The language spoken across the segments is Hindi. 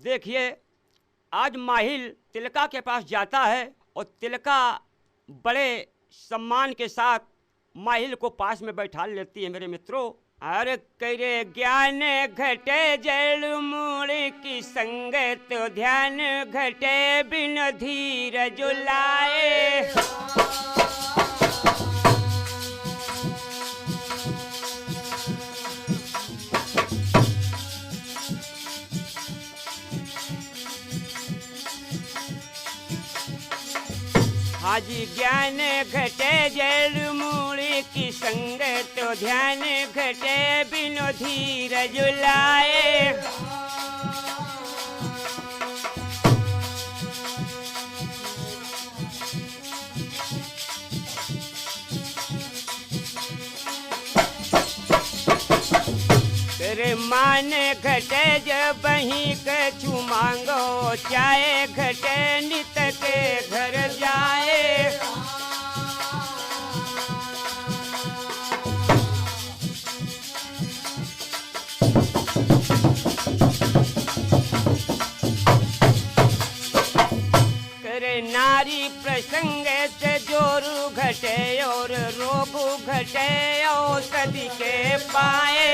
देखिए, आज माहिल तिलका के पास जाता है और तिलका बड़े सम्मान के साथ माहिल को पास में बैठा लेती है। मेरे मित्रों, अरे करे ज्ञान घटे जल मूल की संगत, ध्यान घटे बिन धीरज लाए। हाजी ज्ञान घटे जल मूल की संगत, ध्यान घटे बिनु धीरज लाए। तेरे मान घटे जब ही कछु मांगो, चाहे घटे नित के घर जाए। करे नारी प्रसंग से जोरू घटे और रोग घटे औषधि के पाए।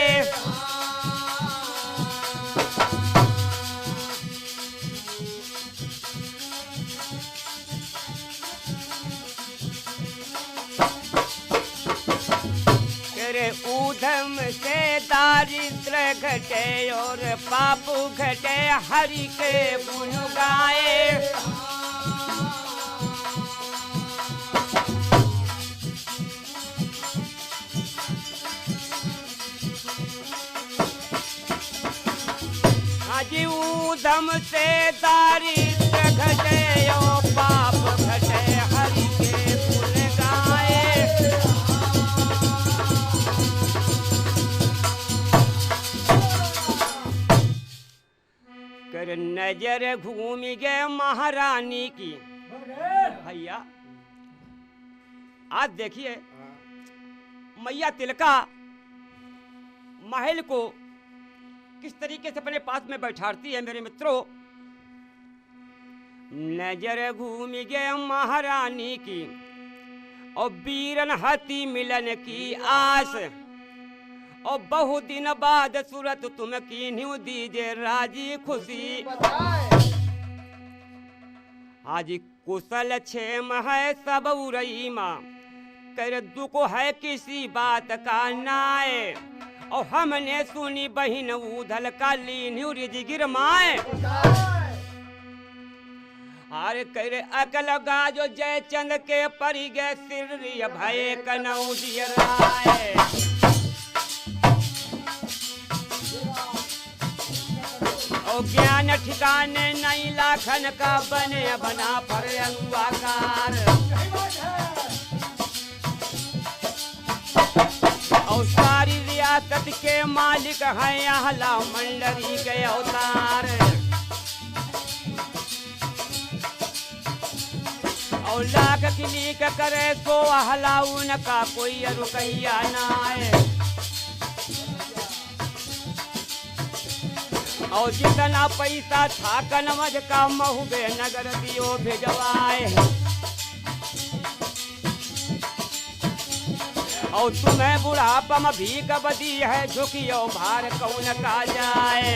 ऊधम से दारिद्र घटे और पाप घटे, हरि के गुण गाए। हाजी ऊधम से दारिद्र घटे और पाप घटे, हरि के गुण गाए। कर नजर घूम गए महारानी की। भैया आज देखिए, मैया तिलका महल को किस तरीके से अपने पास में बैठाती है। मेरे मित्रों, नजर घूम गए महारानी की और बीरन हती मिलन की आस, और बहुत दिन बाद सूरत तुम कीन्हू दीजे राजी खुशी। हाजी कुशल क्षेम है सब उरई माँ, कर दुख है किसी बात का नाए, और हमने सुनी बहिन उधल का लीन्हू रिजगिर माए। हारे करे अकल गाजो जय चंद के परी गए सिर भय कनऊ राय। और ज्ञान ठिकाने नहीं लाखन का बने बना पर अंगुआकार। और सारी रियासत के मालिक हैं अहला मंडली के अवतार। और लाख किलीक करे तो अहला उनका कोई रुकैया ना है। और जितना पैसा था कनमज का महुबे नगर दियो भेजवाए। और तुम्हें बुढ़ापा में भी कबदी है, झुकियो भार कौन का जाए।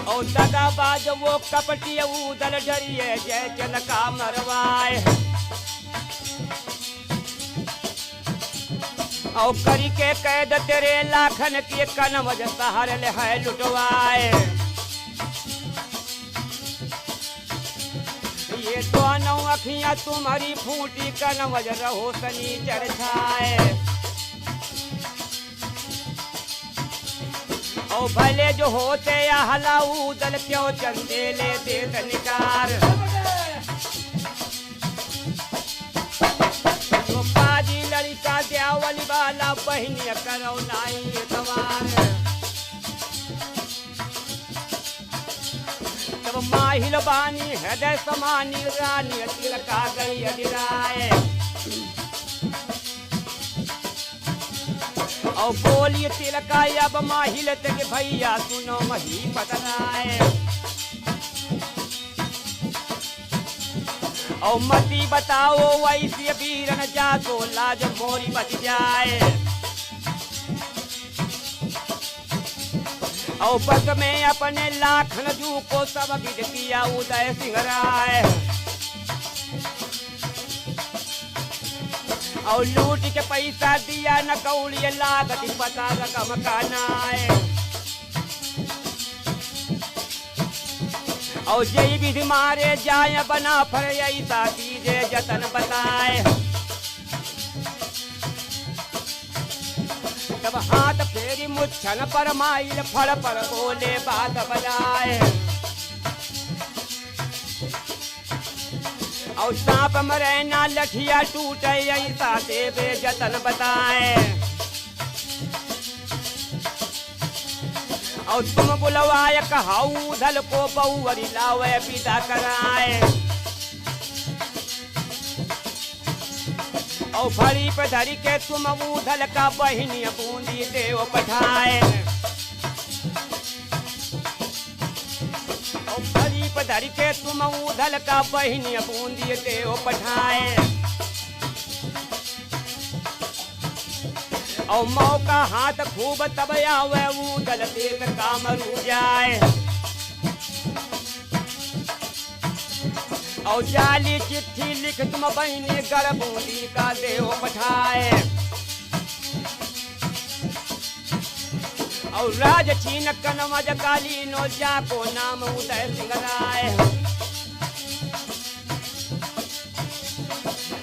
और दगाबाज वो कपटी उदल डरिए जय चल का मरवाए। और करी के कैद तेरे लाखन के कनवज सहार ले है लुटवाए। ये दोनों अखियां तुम्हारी फूटी कनवज रहो सनीचर छाए। और भले जो होते या हलाऊ दल क्यों चंदे ले देत निकार। ललिता द्यावली वाला बहनिया करो नाई तवार। तब माहिल बानी हृदय समानी रानी तिलका गई अधिराए। और बोलिए तिलका अब माहिल तक भैया सुनो मही पतराए और मती बताओ वैसे वीरन जाको लाज मोरी बच जाए और बस में अपने लाखन जू को सब विध किया उदय सिंह राय और लूट के पैसा दिया न कौड़िए लागत पता रकम का नाय और जय विधि मारे जाए बना फर ऐसा कीजे जतन बताए तब हाथ फेरी मुच्छन पर माइल फड़ पर बोले बात बजाए और सांप मरे ना लठिया टूटे ऐसा देवे जतन बताए और तुम बुलवाए कहाऊ धल को बहुवरी लावे विदा कराए और भरी पे धरी के तुम ऊधल का बहिनी बूंदी देव पठाए और भरी पे धरी के तुम ऊधल का बहिनी बूंदी देव पठाए और मौका हाथ खूब तब आवे ऊधल देख काम रू जाए और जाली चिट्ठी लिख तुम बहनी गर्भूली का देव पठाए और राज छीन कनवज काली नो जाको नाम उदय सिंह राय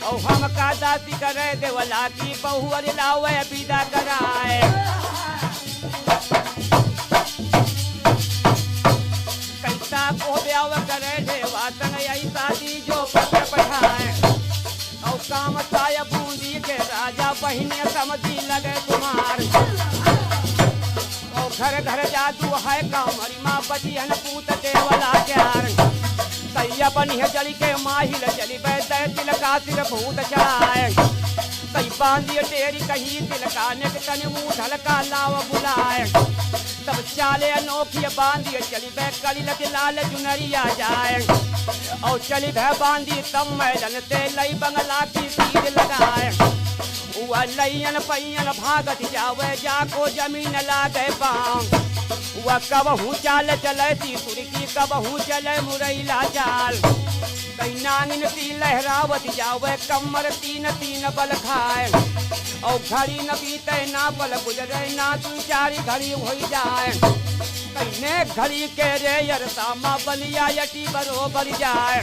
और हम का दासी करे देवला की बहुअर लावे विदा कराए कैसा को ब्याव करे देवा तन ऐसा दी जो पत्र पठाए और काम साय बूंदी के राजा बहिनी समझी लगे तुम्हार और घर घर जादू है कामरी माँ बची हन पूत देवला प्यार तैया बनी है जली के माहिल जली बैठे तिलका सिर भूत चढ़ाए कई बांधी टेरी कही तिलकाने के तन मुँह ढलका लाव बुलाए तब चाले अनोखी बांधी चली बह कली लग लाल चुनरिया जाए और चली बह बांधी तब मैलन ते लई बंगला की सीध लगाए वह लैयन पैयन भागत जावे जाको जमीन लागे पाँव वह कब हूँ चाल चले तुर्की कब हूँ चले मुरैला चाल कई नांगिन ती लहरावत जावे कमर तीन तीन बल खाए और घड़ी न बीते ना बल गुजरे ना तू चारी घड़ी हो जाए कईने घड़ी के रे यरसामा बलिया यटी बरोबर जाए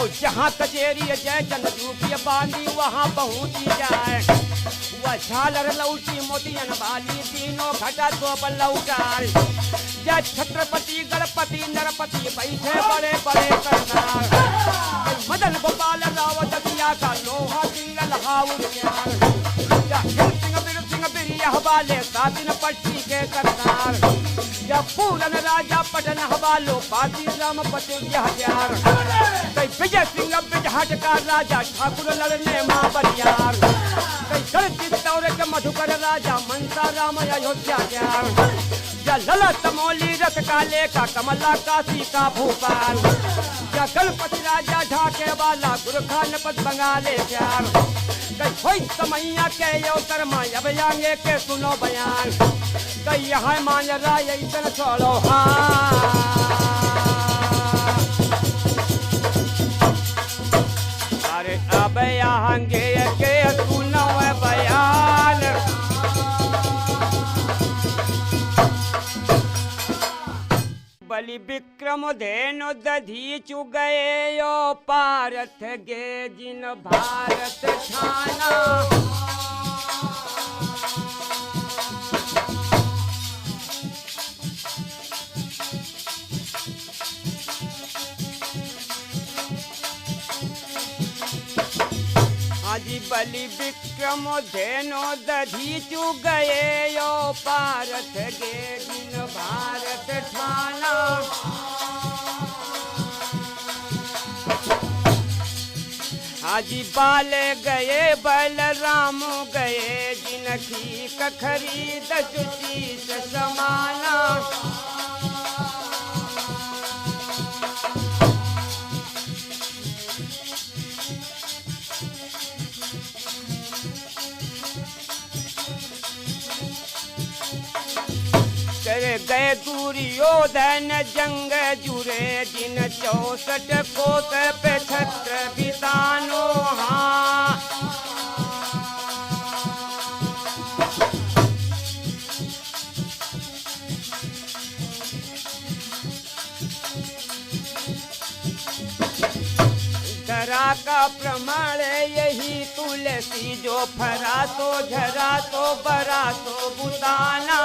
और जहाँ कचेरी जय चंद रूपी बांधी वहाँ पहुँची जाए वह झालर लौटी मोतियन वाली तीनों घटा तो लौटाल जय छत्रपति गणपति नरपति बैठे बड़े बड़े सरदार मदन गोपाल राव दतिया का लोहा दिंगल हाउर हवाले सातिन पट्टी के सरदार जब पूरन राजा पटन हवालो पाती राम पति हथियार कई विजय सिंह बिजहट का राजा ठाकुर लड़ने माँ बरियार कई गढ़ दौरे के मधुकर राजा मनसा राम अयोध्या क्या ललत मोली रथ काले का कमला काशी का भोपाल क्या गणपति राजा ढाके वाला गुरखान पद बंगाले प्यार कई समैया के अवसर माँ अब आगे के सुनो बयान कई यहाँ मान राय ऐसा छोड़ो अरे अब यहाँ के सुनो बयान बलि विक्रम धेनु दधीचु गए यो पारथ गे जिन भारत ठाना हाजी बलि विक्रम धेनु दधीचु गए यो पारथ गे जिन भारत ठाना हाजी बाले गए बलराम गए जिन कनखी कखरी दशुशीष समाना। कर गए दुर्योधन जंग जुरे जिन 64 कोस पे छत्र बितानो। हाँ धरा का प्रमाण यही तुलसी जो फरा तो झरा तो बरा तो बुताना।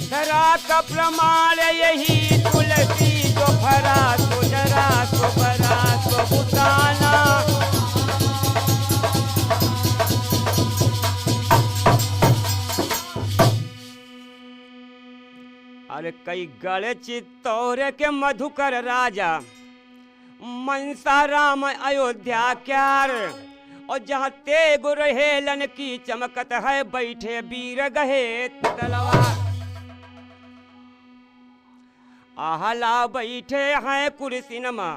धरा का प्रमाण यही तुलसी जो फरा तो झरा तो बरा तो बुताना। अरे कई गढ़ चित्तौर के मधुकर राजा मनसा राम अयोध्या क्यार। और जहाँ तेग रहेलन की चमकत है बैठे वीर गहे तलवार। आहला बैठे हैं कुर्सी नमा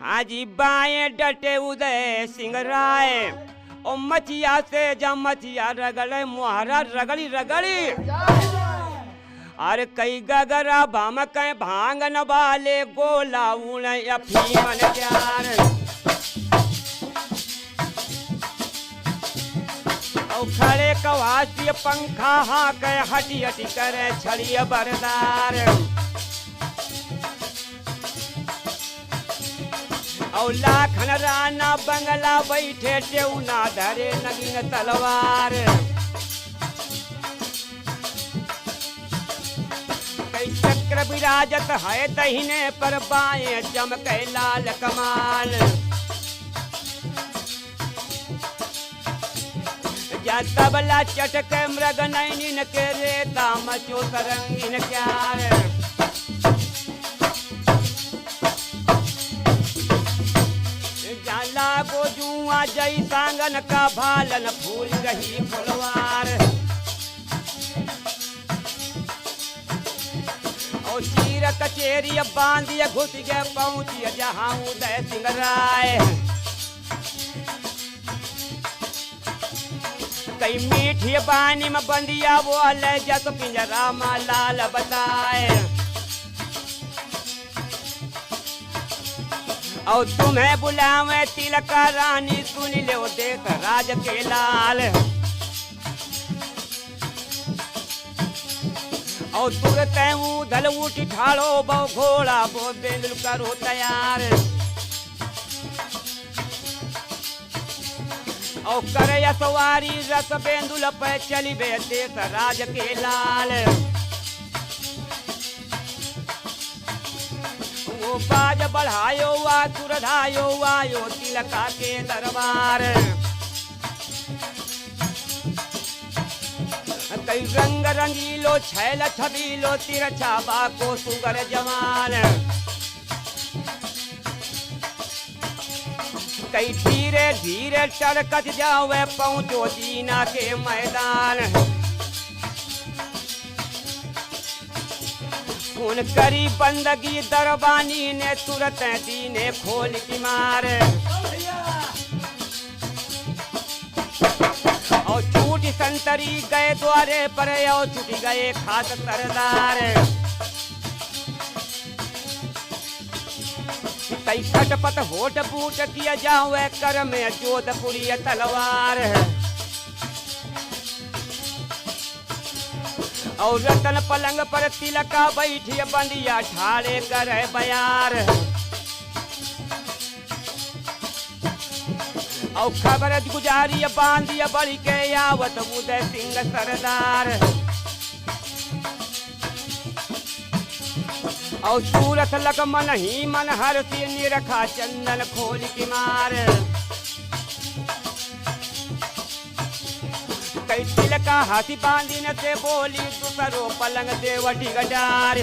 हाजी बाएं डटे उदय सिंह राय। और मचिया से जब मचिया रगड़े मुहारा रगड़ी रगड़ी। अरे कई गगरा भाम कहीं भांगन वाले गोला उन अफीमन प्यार। और खड़े कवासी पंखा हाँ कह हटी हटी करे छड़िया बरदार। और लाखन राना बंगला बैठे टेउना धरे नगीन तलवार। कई चक्र विराजत है दहिने पर बाएं चमके लाल कमान। या तबला चटके मृग नैनिन के रेता मचो तरंगिन क्यार। जाला को जुआ जई सांगन का भालन फूल रही फुलवार। और चीर कचेरी बांधिया घुस गए पहुंचिए जहां उदय सिंह राय। कई मीठी बानी में बंदिया वो ले जस पिंजरा मा लाल बताए। और तुम्हें बुलावे तिलका रानी सुन लो देख राज के लाल। और तुरंत उधल उठी ठाड़ो बो घोड़ा बो बेंदुल करो तैयार। और करे सवारी रस बेंदुल पे चली बे देख राज के लाल। वो बाज बढ़ायो आतुर धायो आयो तिलका के दरबार। कई रंग रंगीलो छैल छबीलो तिरछा बाको सुगर जवान। कई धीरे धीरे टरकत जावे पहुंचो जीना के मैदान। खून करी बंदगी दरबानी ने तुरंत दीने खोल की मार। और छूटी संतरी गए द्वारे पर और छूटी गए खास सरदार। कई खटपट होट बूट किया जावे कर में जोधपुरी तलवार। और रतन पलंग पर तिलका बैठी बंदिया ठाड़े करे बयार। और खबर गुजारी बांधिया बड़ी के आवत उदय सिंह सरदार। और सूरत लगमन ही मन हर सी निरखा चंदन खोल की मार। कई तिलका हाथी बांधी न से बोली दूसरो पलंग देवटी गडार।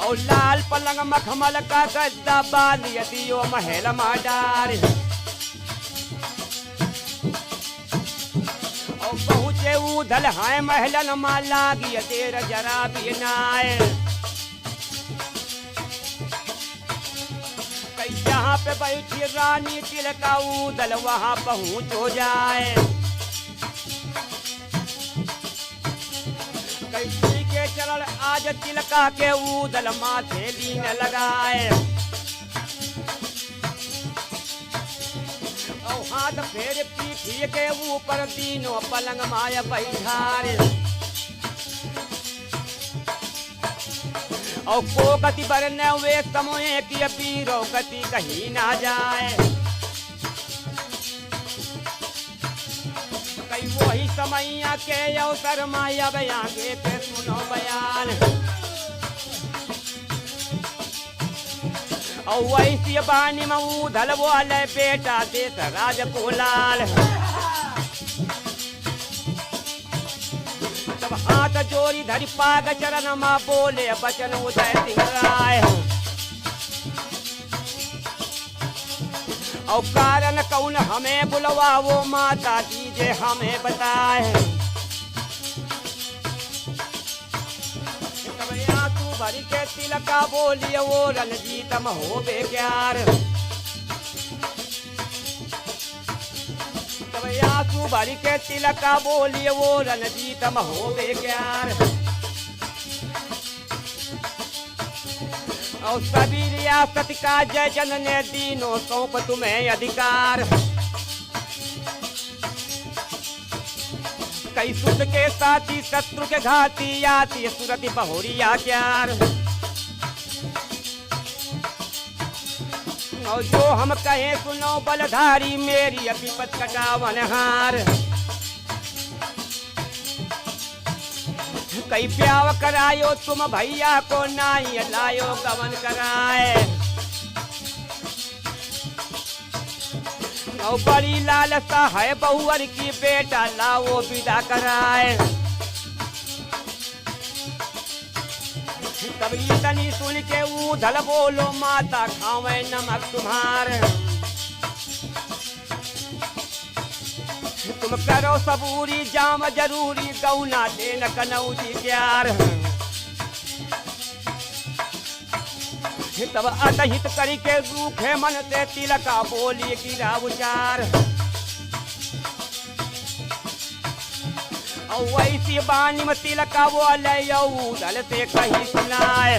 और लाल पलंग मखमल का गद्दा बाल यदियो महल माडार। और पहुँचे उधल हाय महलन मा लागी देर जरा भी नाय। जहाँ पे बैठी रानी तिलका उदल वहाँ पहुँच हो जाए। कैसी के चरण आज तिलका के उदल माथे लीन लगाए। और हाथ फेर पीठी के ऊपर तीनों पलंग माया बैठारे। और को गति बरने वे समय की बीरो गति कहीं ना जाए। कई वही समैया के अवसर माया आगे पे सुनो बयान। और वैसी बानी में उधल बोले बेटा देश राज को लाल। हाथ जोड़ी धरी पाग चरण माँ बोले बचन उदय सिंह राय। और कारण कौन हमें बुलवा वो माता दीजे हमें बताए। तू भरी के तिलका बोलिए वो रणजीतम हो बेकार। आंसू भरी के तिलका बोलिए वो रणजीतम हो बेकार। और सभी रियासत का जय जन ने दीनों सौंप तुम्हें अधिकार। कई सुध के साथी शत्रु के घाती आती सुरति बहुरिया क्यार। और जो हम कहें सुनो बलधारी मेरी विपत कटावन हार। कई प्याव करायो तुम भैया को नाई लायो गवन कराए। और बड़ी लालसा है बहुअर की बेटा लाओ विदा कराए। तब इतनी सुन के उधल बोलो माता खावे नमक तुम्हार। तुम करो सबूरी जाम जरूरी गौना देन कनौजी प्यार। तब अतहित करी के रूखे मन से तिलका बोली गिरा उचार। और वैसी बानी में तिलका बोले उदल से कहीं सुनाए।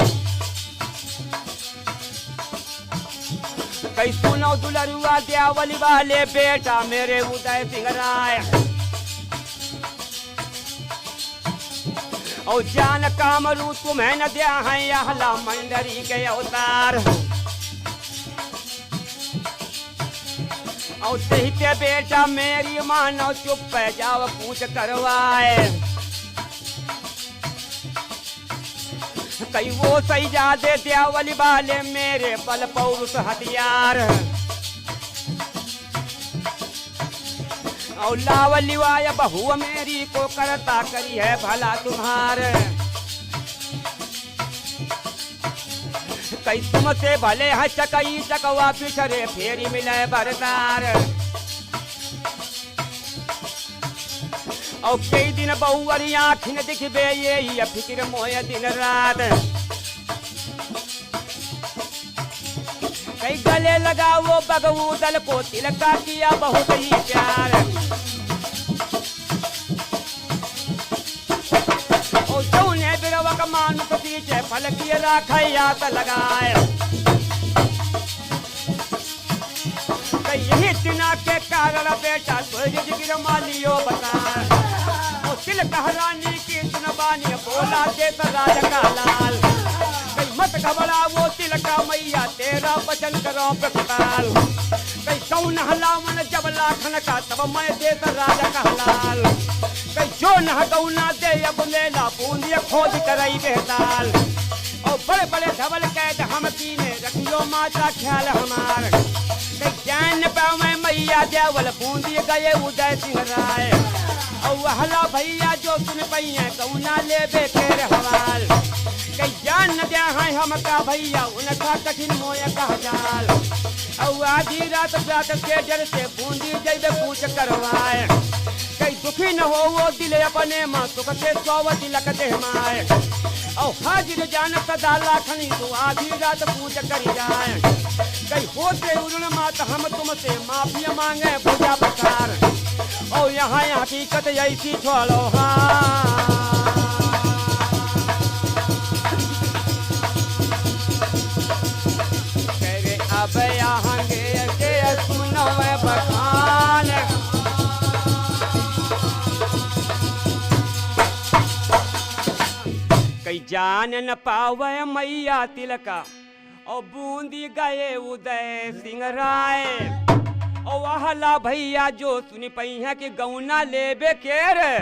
कहीं सुनो दुलरुआ द्यावली वाले बेटा मेरे उदय सिंह राय। और जान कामरू तुम्हें न दिया है यहला मंडरी के अवतार। और कहते बेटा मेरी मानो चुप पे जाओ पूछ करवाए। कई वो सही जादे द्यावली वाले मेरे बल पौरुष हथियार। और लावली वाया बहु मेरी को करता करी है भला तुम्हार। कई तुमसे भले है चकई चकवा पिछरे फेरी मिले बरदार। और कई दिन बहुअरी आँखिन दिखबे ये फिक्र मोय दिन रात। कई गले लगा वो बगवू दल को तिलका किया बहुत ही प्यार। और जौने बिरवा का मानुष पीछे फल किए राखा याद लगाए। यही दिना के कारण बेटा सूरज गिर मालियो बता। और तिल कहरानी की सुनबानी बोला देता राजा का लाल। मत घबरा वो तिलका मैया तेरा वचन करो प्रताल। कई कौन हलावन जब लाखन का तब मैं देता राजा का लाल। कई जो न गौना दे अब लेला बूंदी खोज करई बेताल। और बड़े बड़े धवल कैद हम पीने रखियो माता ख्याल हमार। जान पावे मैया देवल बूंदी गए उदय सिंह राय। और हला भैया जो सुन पैया कौना ले बेखेर हवाल। कई जान न दे हैं हम का भैया उनका कठिन मोय कह जाल और आधी रात रात के डर से बूंदी जैबे पूछ करवाए कई दुखी न हो वो दिल अपने माँ सुख से 100 तिलक दे माए और हाजिर जान सदा लाखनी तो आधी रात पूछ कर जाए कई होते उन मात हम तुमसे माफी मांगे पूजा प्रकार और यहाँ हकीकत ऐसी छोड़ो हाँ अब यहाँ के सुनो बखान कई जान न पावे मैया तिलका और बूंदी गए उदय सिंह राय और वहला भैया जो सुनी पई है कि गौना लेबे के रे